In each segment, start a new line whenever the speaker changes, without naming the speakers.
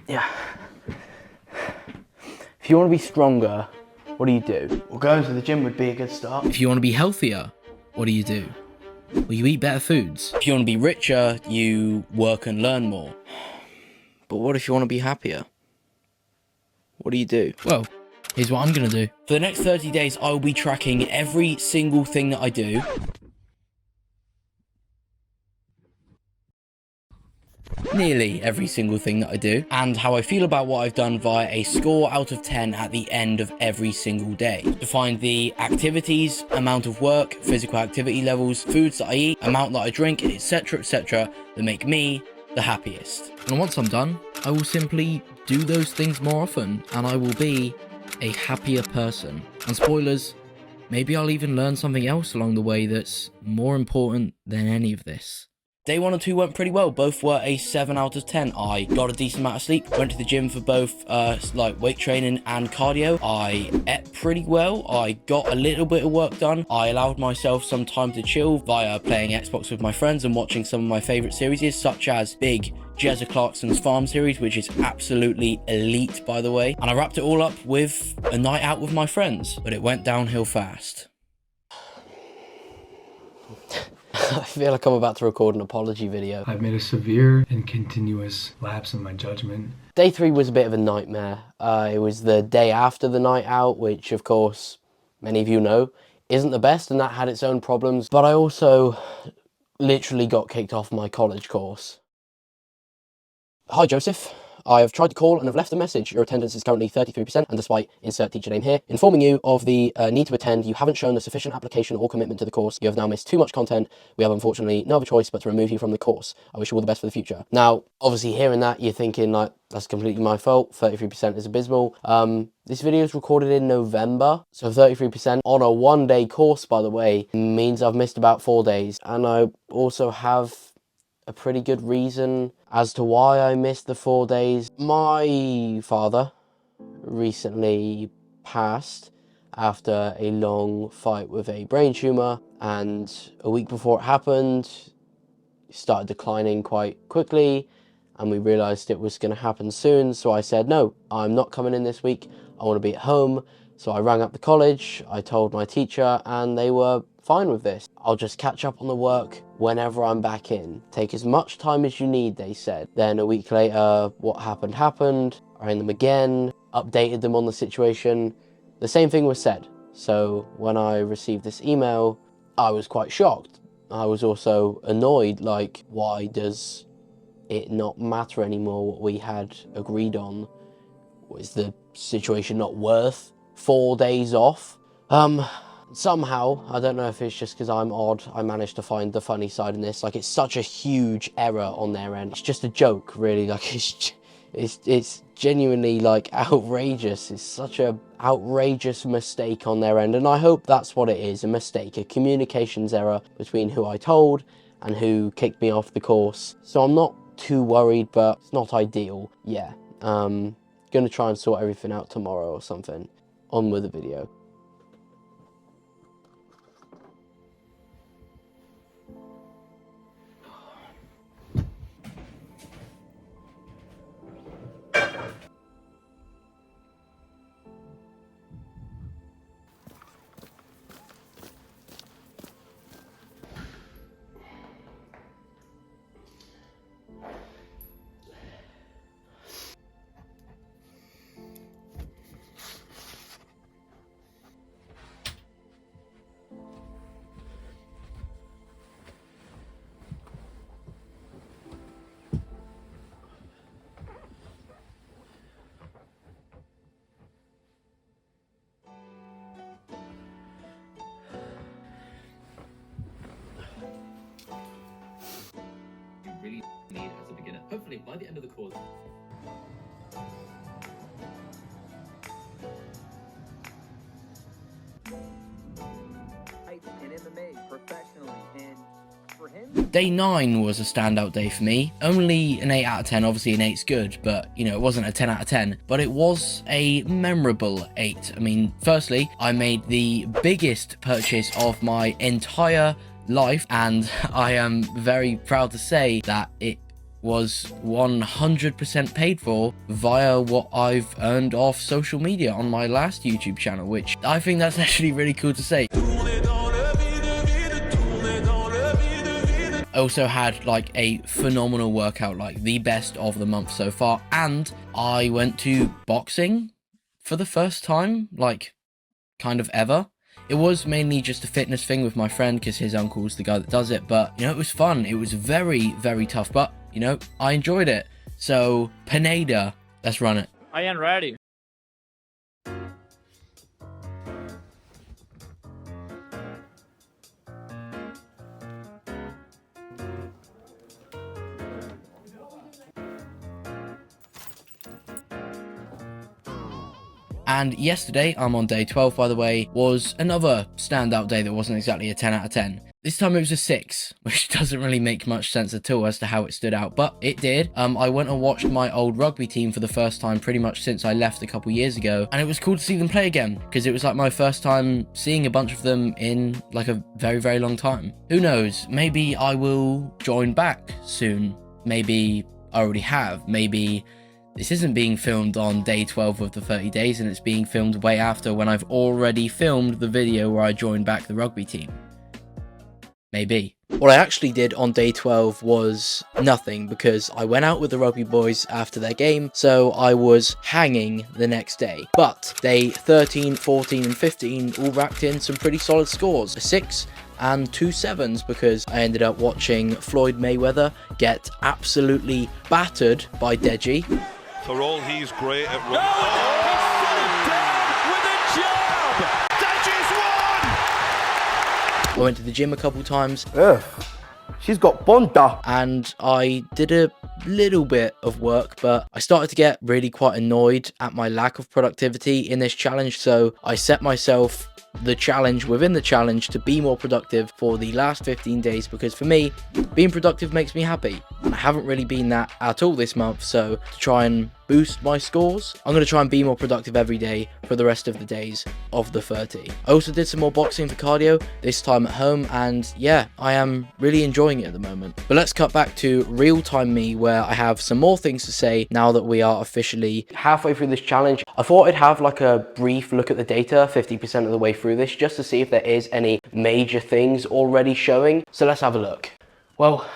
Yeah. If you want to be stronger, what do you do? Well, going to the gym would be a good start.
If you want to be healthier, what do you do? Well, you eat better foods. If you want to be richer, you work and learn more.
But what if you want to be happier? What do you do?
Well, here's what I'm going to do. For the next 30 days, I will be tracking every single thing that I do. Nearly every single thing that I do, and how I feel about what I've done via a score out of 10 at the end of every single day. To find the activities, amount of work, physical activity levels, foods that I eat, amount that I drink, etc, etc, that make me the happiest. And once I'm done, I will simply do those things more often, and I will be a happier person. And spoilers, maybe I'll even learn something else along the way that's more important than any of this. Day 1 and 2 went pretty well. Both were a 7 out of 10. I got a decent amount of sleep, went to the gym for both like weight training and cardio. I ate pretty well. I got a little bit of work done. I allowed myself some time to chill via playing Xbox with my friends and watching some of my favorite series, such as big Jezza Clarkson's Farm series, which is absolutely elite, by the way. And I wrapped it all up with a night out with my friends, but it went downhill fast.
I feel like I'm about to record an apology video.
I've made a severe and continuous lapse in my judgment.
Day 3 was a bit of a nightmare. It was the day after the night out, which of course, many of you know, isn't the best, and that had its own problems. But I also literally got kicked off my college course. Hi Joseph, I have tried to call and have left a message. Your attendance is currently 33%, and despite insert teacher name here, informing you of the need to attend, you haven't shown the sufficient application or commitment to the course. You have now missed too much content. We have unfortunately no other choice but to remove you from the course. I wish you all the best for the future. Now, obviously hearing that, you're thinking like, that's completely my fault. 33% is abysmal. This video is recorded in November, so 33% on a 1-day course, by the way, means I've missed about 4 days. And I also have a pretty good reason as to why I missed the 4 days. My father recently passed after a long fight with a brain tumour, and a week before it happened, he started declining quite quickly, and we realised it was going to happen soon. So I said, no, I'm not coming in this week. I want to be at home. So I rang up the college, I told my teacher, and they were fine with this. I'll just catch up on the work whenever I'm back in. Take as much time as you need, they said. Then a week later, what happened happened. I rang them again, updated them on the situation. The same thing was said. So when I received this email, I was quite shocked. I was also annoyed, like, why does it not matter anymore what we had agreed on? Was the situation not worth 4 days off? Somehow, I don't know if it's just because I'm odd, I managed to find the funny side in this. Like, it's such a huge error on their end. It's just a joke, really. Like, it's genuinely, like, outrageous. It's such a outrageous mistake on their end, and I hope that's what it is, a mistake, a communications error between who I told and who kicked me off the course. So I'm not too worried, but it's not ideal. Yeah, gonna try and sort everything out tomorrow or something. On with the video.
Really need as a beginner. Hopefully by the end of the course.
In MMA professionally, and for him,
Day 9 was a standout day for me. Only an 8 out of 10, obviously an 8's good, but you know, it wasn't a 10 out of 10, but it was a memorable 8. I mean, firstly, I made the biggest purchase of my entire life, and I am very proud to say that it was 100% paid for via what I've earned off social media on my last YouTube channel, which I think that's actually really cool to say. I also had like a phenomenal workout, like the best of the month so far, and I went to boxing for the first time, like kind of ever. It was mainly just a fitness thing with my friend because his uncle's the guy that does it, but you know, it was fun. It was very, very tough, but you know, I enjoyed it. So Pineda, let's run it.
I am ready.
And yesterday, I'm on day 12 by the way, was another standout day that wasn't exactly a 10 out of 10. This time it was a 6, which doesn't really make much sense at all as to how it stood out, but it did. I went and watched my old rugby team for the first time pretty much since I left a couple years ago, and it was cool to see them play again, because it was like my first time seeing a bunch of them in like a very, very long time. Who knows, maybe I will join back soon. Maybe I already have. Maybe this isn't being filmed on day 12 of the 30 days and it's being filmed way after when I've already filmed the video where I joined back the rugby team. Maybe. What I actually did on day 12 was nothing, because I went out with the rugby boys after their game, so I was hanging the next day. But day 13, 14 and 15 all racked in some pretty solid scores. A 6 and 2 7s, because I ended up watching Floyd Mayweather get absolutely battered by Deji.
For all he's great at running.
I went to the gym a couple times.
Ugh, she's got bonda.
And I did a little bit of work, but I started to get really quite annoyed at my lack of productivity in this challenge, so I set myself the challenge within the challenge to be more productive for the last 15 days, because for me, being productive makes me happy, and I haven't really been that at all this month. So to try and boost my scores, I'm going to try and be more productive every day for the rest of the days of the 30. I also did some more boxing for cardio, this time at home, and yeah, I am really enjoying it at the moment. But let's cut back to real-time me, where I have some more things to say now that we are officially halfway through this challenge. I thought I'd have like a brief look at the data 50% of the way through this, just to see if there is any major things already showing. So let's have a look. Well,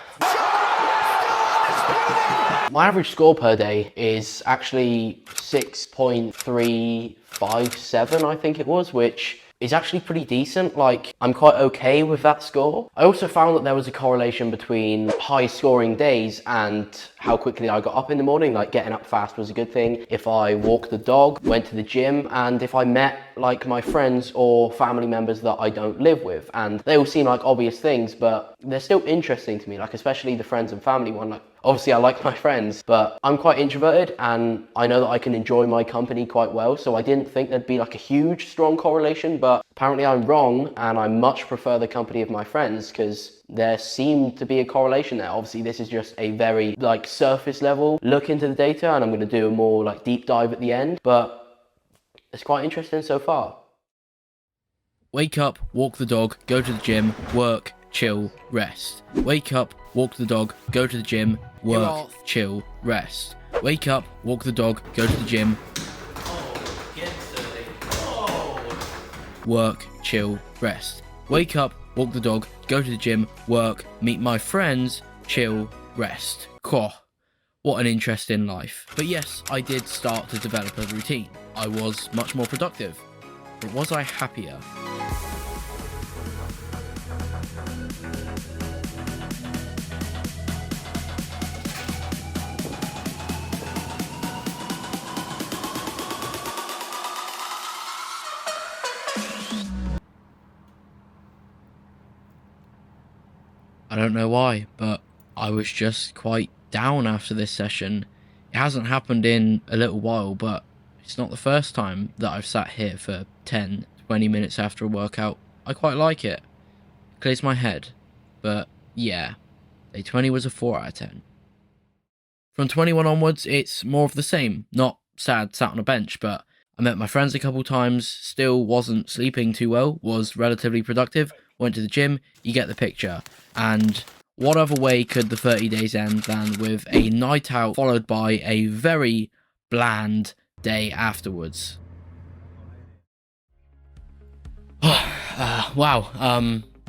my average score per day is actually 6.357, I think it was, which is actually pretty decent. Like, I'm quite okay with that score. I also found that there was a correlation between high scoring days and how quickly I got up in the morning. Like, getting up fast was a good thing. If I walked the dog, went to the gym, and if I met like my friends or family members that I don't live with. And they all seem like obvious things, but they're still interesting to me, like especially the friends and family one. Like, obviously I like my friends, but I'm quite introverted and I know that I can enjoy my company quite well, so I didn't think there'd be like a huge strong correlation, but apparently I'm wrong, and I much prefer the company of my friends because there seemed to be a correlation there. Obviously this is just a very like surface level look into the data, and I'm going to do a more like deep dive at the end, but it's quite interesting so far. Wake up, walk the dog, go to the gym, work, chill, rest. Wake up, walk the dog, go to the gym, work, chill, rest. Wake up, walk the dog, go to the gym, work, chill, rest. Wake up, walk the dog, go to the gym, work, meet my friends, chill, rest. Cool. What an interesting life. But yes, I did start to develop a routine. I was much more productive. But was I happier? I don't know why, but I was just quite down after this session. It hasn't happened in a little while, but it's not the first time that I've sat here for 10, 20 minutes after a workout. I quite like it. Clears my head. But yeah, day 20 was a 4 out of 10. From 21 onwards, it's more of the same. Not sad, sat on a bench, but I met my friends a couple times, still wasn't sleeping too well, was relatively productive, went to the gym, you get the picture. And what other way could the 30 days end than with a night out followed by a very bland day afterwards? Wow,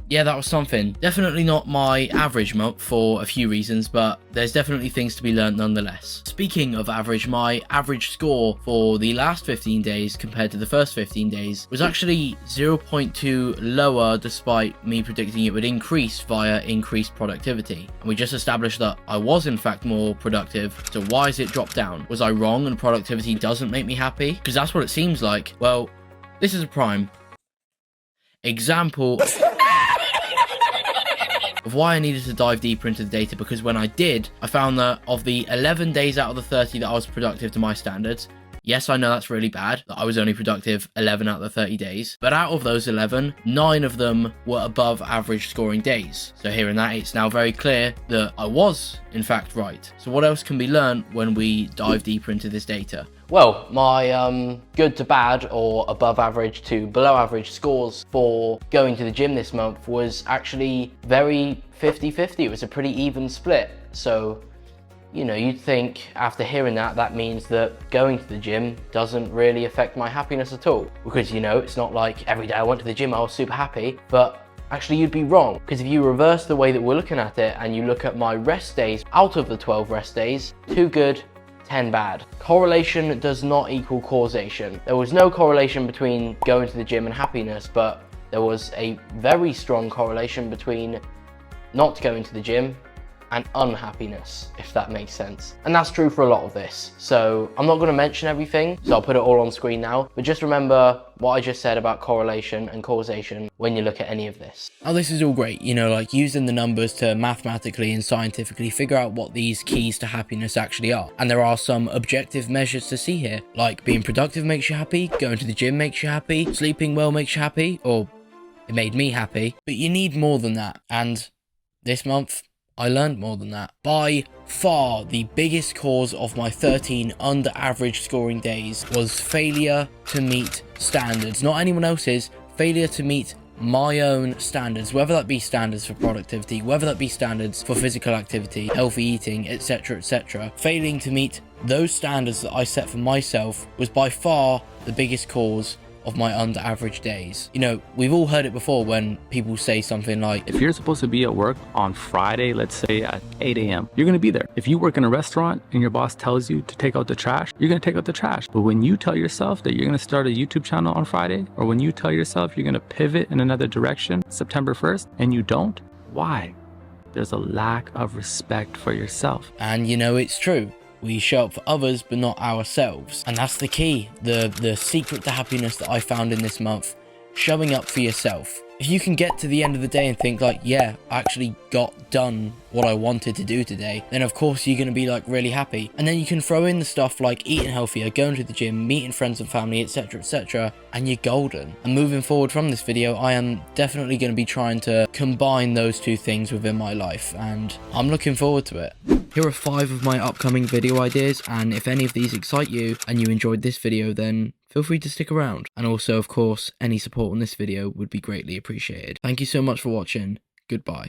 yeah, that was something. Definitely not my average month for a few reasons, but there's definitely things to be learned nonetheless. Speaking of average, my average score for the last 15 days compared to the first 15 days was actually 0.2 lower, despite me predicting it would increase via increased productivity. And we just established that I was in fact more productive, so why has it dropped down? Was I wrong and productivity doesn't make me happy? Because that's what it seems like. Well, this is a prime example of why I needed to dive deeper into the data, because when I did, I found that of the 11 days out of the 30 that I was productive to my standards, yes, I know that's really bad, that I was only productive 11 out of the 30 days, but out of those 11, 9 of them were above average scoring days. So hearing that, it's now very clear that I was, in fact, right. So what else can be learned when we dive deeper into this data?
Well, my good to bad or above average to below average scores for going to the gym this month was actually very 50-50. It was a pretty even split. So, you know, you'd think after hearing that, that means that going to the gym doesn't really affect my happiness at all. Because, you know, it's not like every day I went to the gym, I was super happy, but actually you'd be wrong. Because if you reverse the way that we're looking at it and you look at my rest days, out of the 12 rest days, 2 good, 10 bad. Correlation does not equal causation. There was no correlation between going to the gym and happiness, but there was a very strong correlation between not going to the gym and unhappiness, if that makes sense. And that's true for a lot of this. So I'm not gonna mention everything, so I'll put it all on screen now, but just remember what I just said about correlation and causation when you look at any of this.
Oh, this is all great, you know, like using the numbers to mathematically and scientifically figure out what these keys to happiness actually are. And there are some objective measures to see here, like being productive makes you happy, going to the gym makes you happy, sleeping well makes you happy, or it made me happy, but you need more than that. And this month, I learned more than that. By far, the biggest cause of my 13 under average scoring days was failure to meet standards. Not anyone else's, failure to meet my own standards, whether that be standards for productivity, whether that be standards for physical activity, healthy eating, etc, etc. Failing to meet those standards that I set for myself was by far the biggest cause of my under average days. You know, we've all heard it before when people say something like,
if you're supposed to be at work on Friday, let's say at 8 a.m., you're going to be there. If you work in a restaurant and your boss tells you to take out the trash, you're going to take out the trash. But when you tell yourself that you're going to start a YouTube channel on Friday, or when you tell yourself you're going to pivot in another direction September 1st and you don't, why? There's a lack of respect for yourself.
And you know, it's true. We show up for others, but not ourselves. And that's the key, the secret to happiness that I found in this month, showing up for yourself. If you can get to the end of the day and think like, yeah, I actually got done what I wanted to do today, then of course you're going to be like really happy. And then you can throw in the stuff like eating healthier, going to the gym, meeting friends and family, etc, etc, and you're golden. And moving forward from this video, I am definitely going to be trying to combine those two things within my life, and I'm looking forward to it. Here are 5 of my upcoming video ideas, and if any of these excite you and you enjoyed this video, then feel free to stick around. And also, of course, any support on this video would be greatly appreciated. Thank you so much for watching. Goodbye.